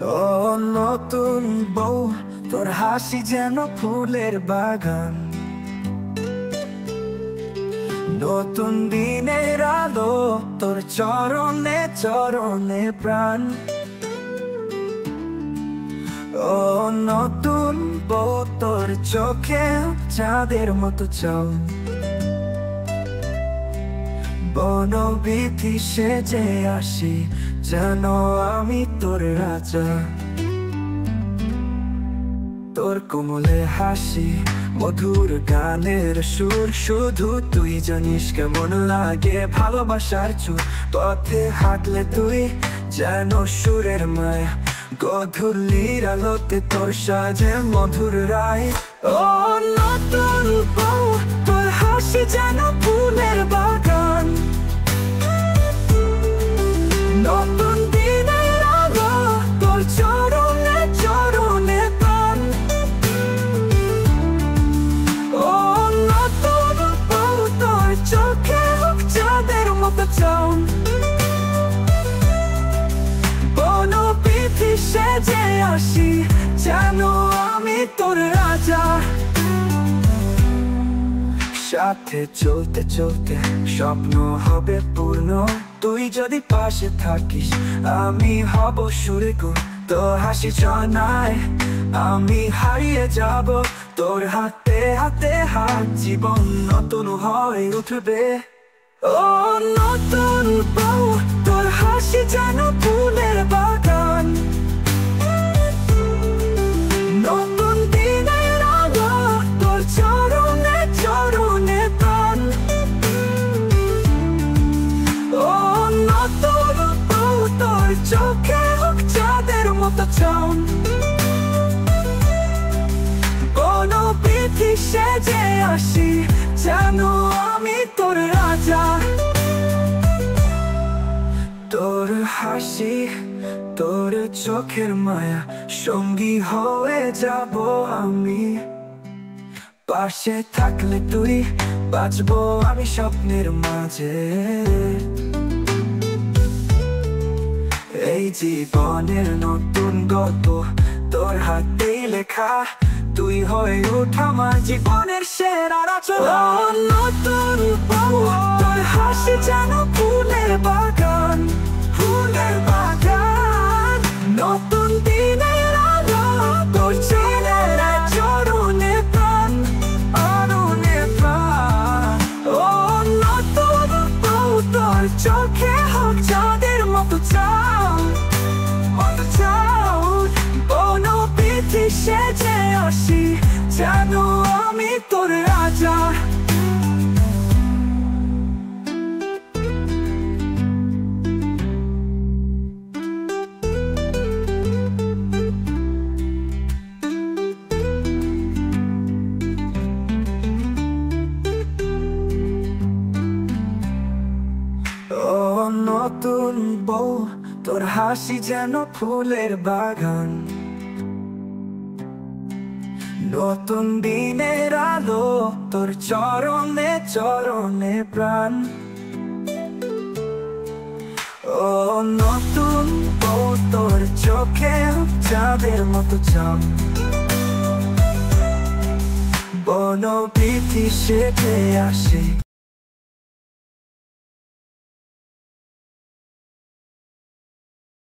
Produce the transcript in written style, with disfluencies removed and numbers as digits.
ও নতুন বউ, তোর হাসি যেন ফুলের বাগান। নতুন দিনের আলো, তোর চরণে চরণে প্রাণ। ও নতুন বউ, তোর চোখে চাঁদের মতো চাও। বনবিথি সেজে আসি, যেন আমি তোর রাজা। তোর কোমলে হাসি, মধুর গানের সুর, শুধু তুই জানিস কেমন লাগে ভালোবাসার চুর। পথে হাঁটলে তুই যেন সুরের মায়া, গধূলির আলোতে তোর সাজে মধুর রায়। ও নতুন বউ, তোর হাসি যেন ফুলের বাগান। নতুন দিনের আলো, তোর চরণে চরণে প্রাণ। ও নতুন বউ, তোর চোখে চাঁদের মতো চাঁদ। বনবিথি সেজে আসি, যেন আমি তোর রাজা। সাথে চলতে চলতে স্বপ্ন হবে পূর্ণ, তুই যদি পাশে থাকিস আমি হব সুরগুণ। তোর হাসি জানায় আমি হারিয়ে যাব, তোর হাতে হাতে হাত, জীবন নতুন হয়ে উঠবে। ও নতুন বউ, তোর হাসি যেন ফুলের বাগান। নতুন দিনের আলো, তোর চরণে চরণে প্রাণ। ও নতুন বউ, তোর চোখে চাঁদের মতো চাঁদ। বনবিথি সেজে আসি, যেন আমি তোর রাজা। তোর হাসি, তোর চোখের মায়া, সঙ্গী হয়ে যাব আমি। পাশে থাকলে তুই, বাঁচবো আমি স্বপ্নের মাঝে। এই জীবনের নতুন গল্প তোর হাতেই লেখা, তুই হয়ে ওঠ আমার জীবনের সেরা রচনা। নতুন বউ, তোর হাসি যেন ফুলের বাগান, ফুলের বাগান। নতুন দিনের আলো, তোর চরণে চরণে প্রাণ, অরণে প্রাণ। ও নতুন বউ, তোর চোখে হোক চাঁদের মতো চাঁদ, মতো চাঁদ। বনবিথি সেজে আসি, যেন আমি তোর রাজা। ও নতুন বউ, তোর হাসি যেন ফুলের বাগান। নতুন দিনের আলো, তোর চরণে চরণে প্রাণ। ও নতুন বউ, তোর চোখে চাঁদের মতো চাঁদ। বনবিথি সেজে আসি,